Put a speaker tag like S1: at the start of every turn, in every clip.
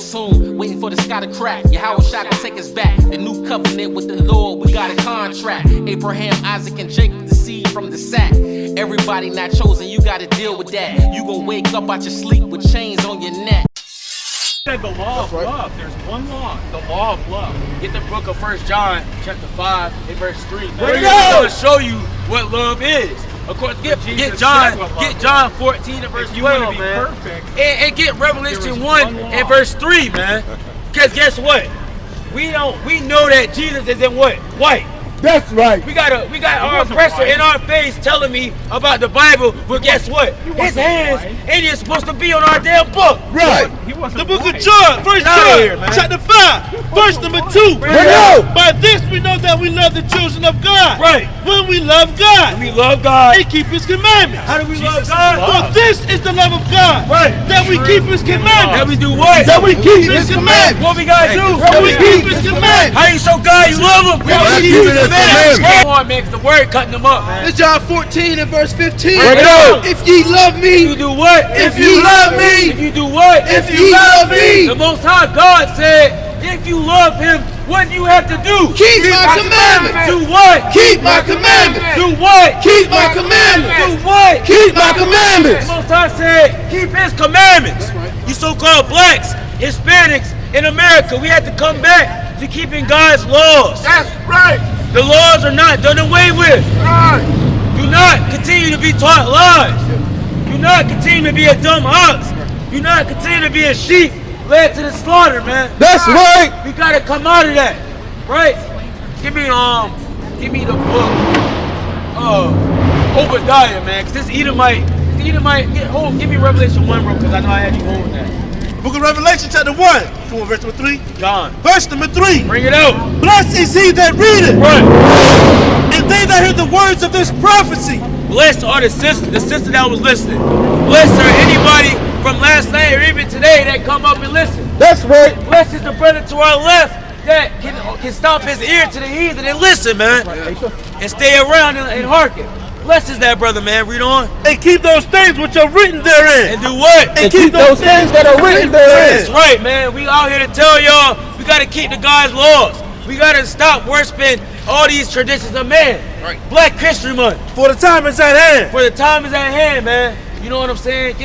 S1: soon, waiting for the sky to crack. Yahweh Shai can take us back. The new covenant with the Lord, we got a contract. Abraham, Isaac, and Jacob, the seed from the sack. Everybody not chosen, you gotta deal with that. You gon' wake up out your sleep with chains on your neck.
S2: The law of love. There's one law, the law of love. Get the book of 1 John, chapter 5, and verse 3. We're going to show you what love is. Of course, get John 14 and verse 12, man. And get Revelation 1 and verse 3, man. Because guess what? We know that Jesus is in what? White.
S3: That's right.
S2: We got our oppressor in our face telling me about the Bible, but guess what? His hands ain't even supposed to be on our damn book.
S3: Right.
S4: The book of John, 1 John, chapter 5, verse number 2. By this we know that we love the children of God.
S2: Right.
S4: When we love God.
S2: We love God.
S4: And keep His commandments.
S2: How do we love God?
S4: For this is the love of God.
S2: Right.
S4: That we keep His commandments.
S2: That we do what?
S3: That we keep His commandments.
S2: What we gotta do?
S4: That we keep His commandments.
S2: How you show God you love Him?
S3: We gotta keep His commandments.
S2: Come on, man, 'cause the word cutting them up, man.
S4: It's John 14 and verse 15.
S2: Bring it out.
S4: If ye love me,
S2: You do what?
S4: if you love me,
S2: If you do what?
S4: if you love me,
S2: The Most High God said, if you love Him, what do you have to do?
S4: keep my commandments.
S2: Do what?
S4: Keep my commandments.
S2: Do what?
S4: Keep my commandments.
S2: Do what?
S4: Keep my commandments.
S2: The Most High said, keep His commandments. You so-called blacks, Hispanics in America, we have to come back to keeping God's laws.
S4: That's right.
S2: The laws are not done away with. Do not continue to be taught lies. Do not continue to be a dumb ox. Do not continue to be a sheep led to the slaughter, man.
S3: That's right.
S2: We gotta come out of that, right? Give me the book of Obadiah, man. 'Cause this Edomite, give me Revelation 1, bro, because I know I had you holding that.
S4: Book of Revelation, chapter 1. Come on, verse number 3.
S2: John,
S4: Verse number 3.
S2: bring it out.
S4: Blessed is he that readeth,
S2: Right.
S4: and they that hear the words of this prophecy.
S2: Blessed are the sister that was listening. Blessed are anybody from last night or even today that come up and listen.
S3: That's right.
S2: Blessed is the brother to our left that can stop his ear to the heathen and listen, man. And stay around and hearken. Blessed is that brother, man. Read on.
S4: And keep those things which are written therein.
S2: And do what?
S4: And keep those things that are written
S2: That's
S4: therein.
S2: right, man. We out here to tell y'all we got to keep the God's laws. We got to stop worshiping all these traditions of man.
S4: Right.
S2: Black History Month.
S4: For the time is at hand.
S2: For the time is at hand, man. You know what I'm saying?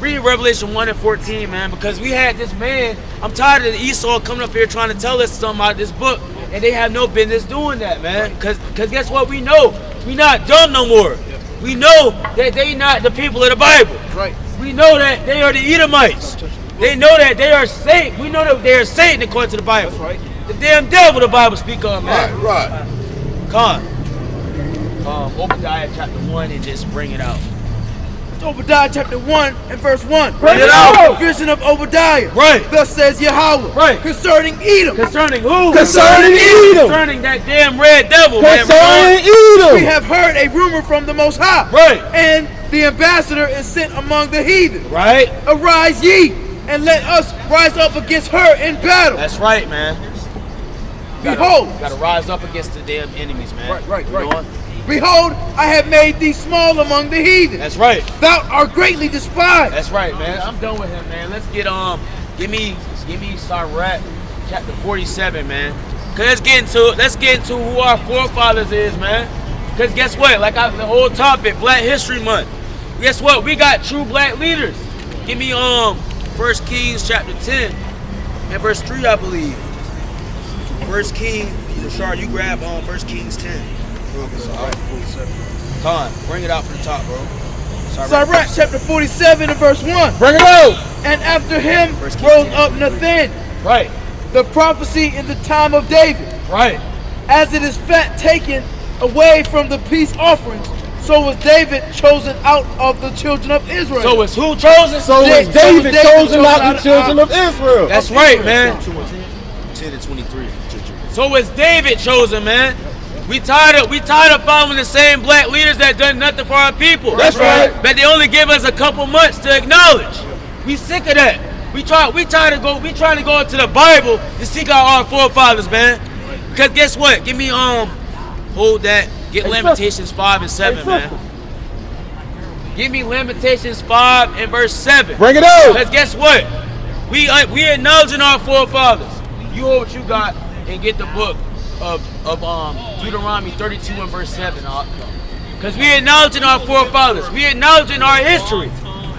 S2: Read Revelation 1 and 14, man, because we had this man. I'm tired of the Esau coming up here trying to tell us something out of this book, and they have no business doing that, man. Because guess what? We know we not dumb no more. We know that they not the people of the Bible.
S4: Right.
S2: We know that they are the Edomites. They know that they are Satan. We know that they are Satan according to the Bible.
S4: That's right.
S2: The damn devil the Bible speak of, man.
S3: Right.
S2: Come on. Obadiah chapter 1 and just bring it out.
S4: Obadiah chapter 1 and verse 1.
S2: Bring it out.
S4: Vision of Obadiah.
S2: Right.
S4: Thus says Yahweh.
S2: Right.
S4: Concerning Edom.
S2: Concerning who?
S3: Concerning Edom.
S2: Concerning that damn red devil, man.
S3: Concerning
S4: We
S3: Edom.
S4: have heard a rumor from the Most High.
S2: Right.
S4: And the ambassador is sent among the heathen.
S2: Right?
S4: Arise ye, and let us rise up against her in battle.
S2: That's right, man.
S4: Behold.
S2: Gotta rise up against the damn enemies, man.
S4: Right.
S2: You know what?
S4: Behold, I have made thee small among the heathen.
S2: That's right.
S4: Thou art greatly despised.
S2: That's right, man. I'm done with him, man. Let's get give me Sirach chapter 47, man. Cause let's get into who our forefathers is, man. Cause guess what? The whole topic, Black History Month. Guess what? We got true black leaders. Give me 1 Kings chapter 10 and verse 3, I believe. 1 Kings, Rashard, you grab 1 Kings 10. Come on, bring it out from the top, bro.
S4: Sirach chapter 47 and verse 1.
S3: Bring it out.
S4: And after him
S2: First Kings
S4: rose
S2: 10.
S4: up Nathan,
S2: Right,
S4: the prophecy in the time of David.
S2: right.
S4: As it is fat taken away from the peace offerings, so was David chosen out of the children of Israel.
S2: So is who chosen?
S3: So was David chosen out the children of Israel.
S2: That's right, man.
S5: 10 and 23.
S2: So is David chosen, man. We tired of following the same black leaders that done nothing for our people.
S3: That's right.
S2: But they only give us a couple months to acknowledge. We sick of that. We trying to go into the Bible to seek out our forefathers, man. Because guess what? Give me hold that. Get Lamentations 5 and 7, man. Give me Lamentations 5 and verse 7.
S3: Bring it out.
S2: Because guess what? We acknowledging our forefathers. You hold what you got and get the book of Deuteronomy 32 and verse 7. Because we acknowledging our forefathers. We acknowledging our history.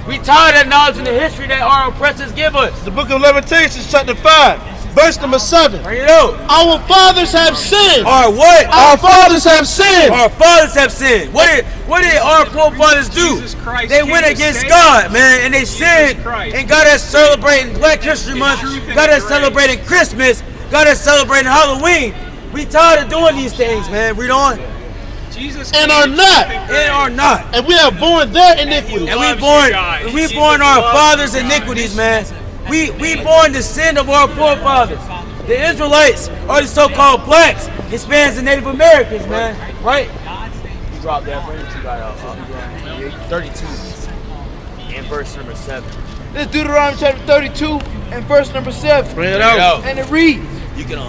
S2: We tired of acknowledging the history that our oppressors give us.
S4: The book of Lamentations, chapter 5, verse number 7.
S2: Bring it out.
S4: Our fathers have sinned.
S2: Our what?
S4: Our fathers have sinned.
S2: Our fathers have sinned. What did our forefathers do? They went against God, man, and they sinned and got us celebrating Black History Month, got us celebrating Christmas, got us celebrating Halloween. We tired of doing these things, man. Read on.
S4: And are not.
S2: And are not.
S4: And we have borne their iniquities.
S2: And we born our fathers' iniquities, man. We born the sin of our forefathers. The Israelites are the so-called blacks, Hispanics, and Native Americans, man. Right? You dropped that. Bring what you got out. 32 and verse number 7.
S6: This is Deuteronomy chapter 32 and verse number 7.
S4: Bring it out.
S6: And it reads,
S5: You can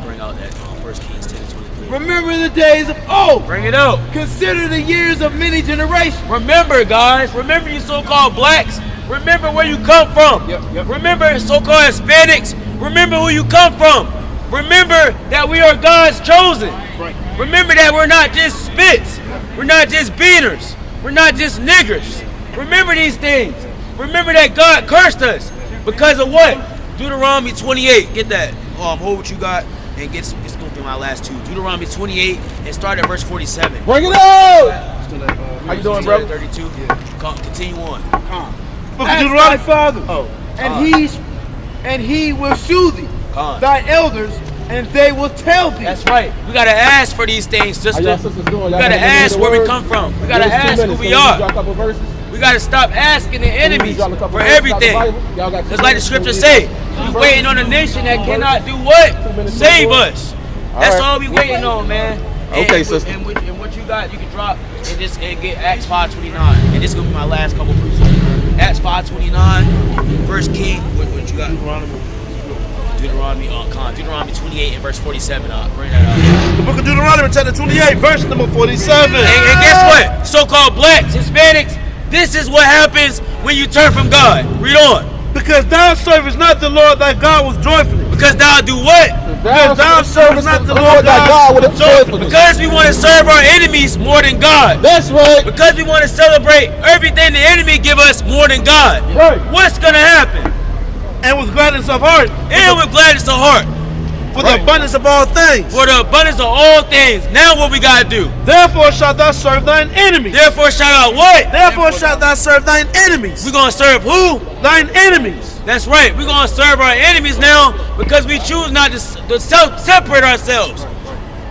S5: bring out that 1 Kings 10 and 23.
S6: remember the days of old.
S2: Bring it out.
S6: Consider the years of many generations.
S2: Remember, guys. Remember, you so-called blacks. Remember where you come from. Remember, so-called Hispanics. Remember who you come from. Remember that we are God's chosen. Remember that we're not just spits. We're not just beaters. We're not just niggers. Remember these things. Remember that God cursed us because of what?
S5: Deuteronomy 28. Get that. Hold what you got and get go through my last two. Deuteronomy 28 and start at verse 47.
S3: Bring it out. How you doing,
S5: Start
S3: brother?
S5: at 32. Continue on.
S4: Book of
S6: Ask
S4: Deuteronomy.
S6: thy father, and he will shew thee thy elders, and they will tell thee.
S2: That's right. We gotta ask for these things,
S3: How
S2: sister.
S3: y'all sisters doing?
S2: We
S3: Y'all
S2: gotta
S3: got any
S2: ask
S3: other
S2: where we
S3: words?
S2: come from. We gotta
S3: Give us 2
S2: ask who
S3: minutes.
S2: we
S3: Can
S2: are.
S3: drop a couple verses?
S2: We gotta stop asking the enemies
S3: Drop a couple
S2: for
S3: verses out the
S2: everything.
S3: Bible. Y'all got 2
S2: Just like the
S3: minutes.
S2: scriptures say, we waiting on a nation that cannot do what? Save us. That's
S3: right.
S2: all we waiting on, man.
S3: Okay,
S2: and,
S3: sister.
S2: And what you got, you can drop and get Acts 5:29. And this is gonna be my last couple verses. Acts 5:29, 1 King. What you got? Deuteronomy 28 and verse 47. Bring that out.
S4: The book of Deuteronomy, chapter 28, verse number 47.
S2: And guess what? So-called blacks, Hispanics, this is what happens when you turn from God. Read on.
S4: Because thou servest not the Lord thy God with joyfully.
S2: Because thou do what?
S4: Because thou servest not the Lord thy
S3: God with a joyfulness.
S2: Because we want to serve our enemies more than God.
S3: That's right.
S2: Because we want to celebrate everything the enemy give us more than God.
S3: Right.
S2: What's going to happen?
S4: And with gladness of heart.
S2: And with gladness of heart.
S4: For the abundance of all things.
S2: For the abundance of all things. Now what we got to do?
S4: Therefore shalt thou serve thine enemies.
S2: Therefore shout out what?
S4: Therefore shalt thou serve thine enemies.
S2: We're going to serve who?
S4: Thine enemies.
S2: That's right. We're going to serve our enemies now because we choose not to separate ourselves.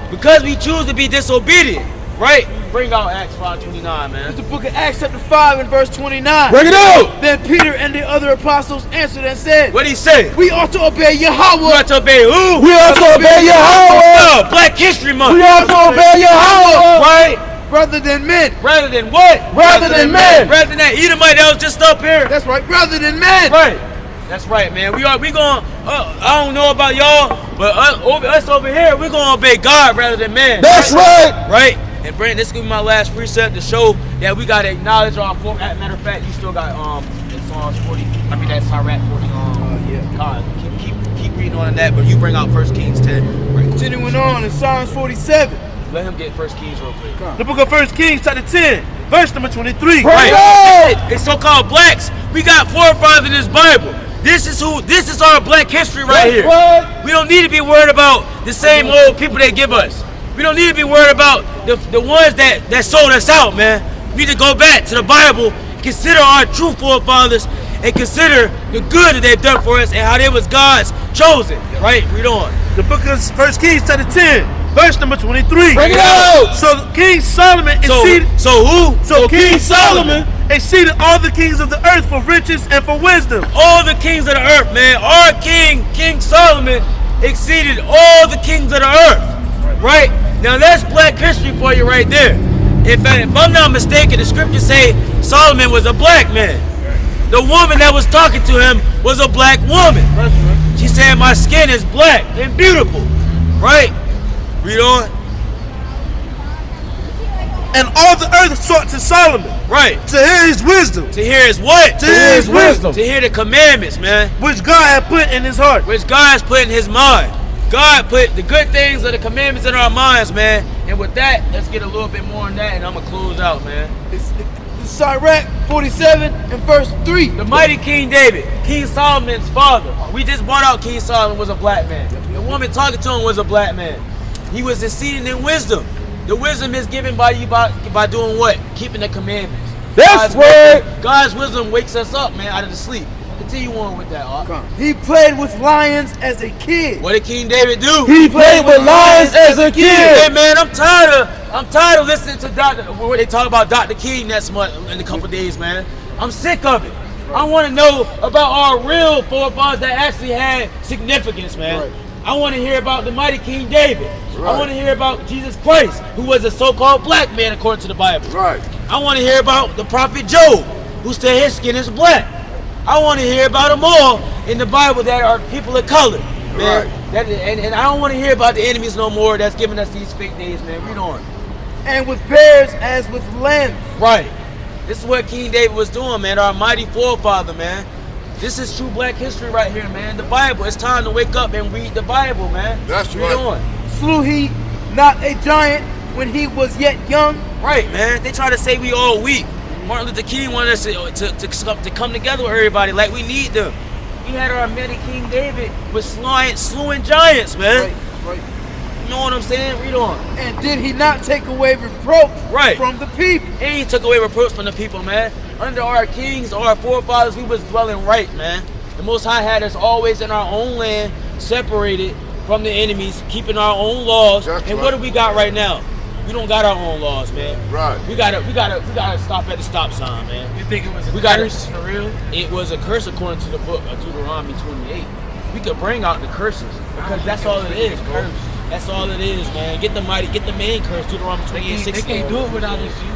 S2: Because we choose to be disobedient. Right? Bring out Acts 5:29, man.
S6: The book of Acts chapter 5 and verse 29.
S3: Bring it out.
S6: Then Peter and the other apostles answered and said,
S2: What did he say?
S6: we ought to obey
S2: We
S6: Yahweh.
S2: ought to obey who?
S3: We also obey Yahweh.
S2: No, Black History Month.
S3: We also obey Yahweh.
S2: Right?
S6: Rather than men.
S2: Rather than what?
S3: Rather than men.
S2: Rather than that Edomite that was just up here.
S6: That's right. Rather than men.
S2: Right. That's right, man. We going. I don't know about y'all, but us over here, we're gonna obey God rather than man.
S3: That's right.
S2: Right. And Brandon, this is gonna be my last precept to show that we gotta acknowledge our form. As a matter of fact, you still got in Psalms 40. I mean that's Sirach 40. God, keep reading on that, but you bring out 1 Kings 10.
S6: Continuing on in Psalms 47.
S2: Let him get 1 Kings real quick.
S4: The book of 1 Kings, chapter 10, verse number 23.
S3: Right.
S2: It's so-called blacks. We got forefathers in this Bible. This is our black history right here.
S3: Right.
S2: We don't need to be worried about the same old people they give us. We don't need to be worried about the ones that sold us out, man. We need to go back to the Bible, consider our true forefathers, and consider the good that they've done for us and how they was God's chosen. Right? Read on.
S4: The book of 1 Kings, chapter 10, verse number 23.
S3: Bring it out.
S4: So King Solomon exceeded.
S2: So
S4: King Solomon exceeded all the kings of the earth for riches and for wisdom.
S2: all the kings of the earth, man. Our King Solomon, exceeded all the kings of the earth. Right? Now that's black history for you right there. If I'm not mistaken, the scriptures say Solomon was a black man. The woman that was talking to him was a black woman. She said, my skin is black and beautiful. Right? Read on.
S4: And all the earth sought to Solomon.
S2: Right.
S4: To hear his wisdom.
S2: To hear his what?
S4: To hear his wisdom.
S2: To hear the commandments, man.
S4: Which God had put in his heart.
S2: Which God has put in his mind. God put the good things of the commandments in our minds, man. And with that, let's get a little bit more on that, and I'm going to close out, man.
S6: It's Sirach 47 and verse 3.
S2: The mighty King David, King Solomon's father. We just brought out King Solomon was a black man. The woman talking to him was a black man. He was exceeding in wisdom. The wisdom is given by you by doing what? Keeping the commandments.
S3: That's right.
S2: God's wisdom wakes us up, man, out of the sleep. Continue on with that, Art.
S6: He played with lions as a kid.
S2: What did King David do?
S3: He played with lions as a kid.
S2: Hey man, I'm tired of listening to where they talk about Dr. King next month in a couple days, man. I'm sick of it. I want to know about our real forefathers that actually had significance, man.
S3: Right.
S2: I want to hear about the mighty King David.
S3: Right.
S2: I want to hear about Jesus Christ, who was a so-called black man according to the Bible.
S3: Right.
S2: I want to hear about the prophet Job, who said his skin is black. I want to hear about them all in the Bible that are people of color, man.
S3: Right.
S2: And I don't want to hear about the enemies no more that's giving us these fake days, man. Read on.
S6: And with bears as with lambs.
S2: Right. This is what King David was doing, man. Our mighty forefather, man. This is true black history right here, man. The Bible. It's time to wake up and read the Bible, man.
S3: That's
S2: Read on.
S6: Slew he not a giant when he was yet young?
S2: Right, man. They try to say we all weak. Martin Luther King wanted us to come together with everybody like we need them. We had our mighty King David with slewing giants, man.
S6: Right.
S2: You know what I'm saying? Read on.
S6: And did he not take away reproach from the people?
S2: And he took away reproach from the people, man. Under our kings, our forefathers, we was dwelling right, man. The Most High had us always in our own land, separated from the enemies, keeping our own laws.
S3: That's
S2: and
S3: right.
S2: what do we got right now? We don't got our own laws, man.
S3: Right.
S2: We gotta stop at the stop sign, man.
S5: You think it was
S2: We
S5: a
S2: got
S5: curse for real?
S2: It was a curse according to the book of Deuteronomy 28. We could bring out the curses because that's all it is, bro. That's all it is, man. Get the main curse, Deuteronomy 28, 16.
S5: They can't do it without his you.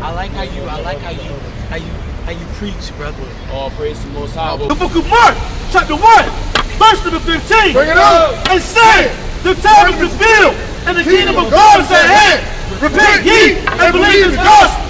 S5: I like how you preach, brother.
S2: All praise to the Most High.
S4: The book of Mark, chapter 1, verse number 15.
S3: Bring it up.
S4: And say, the time is fulfilled, and the kingdom of God is at hand. Repent ye and believe in the gospel.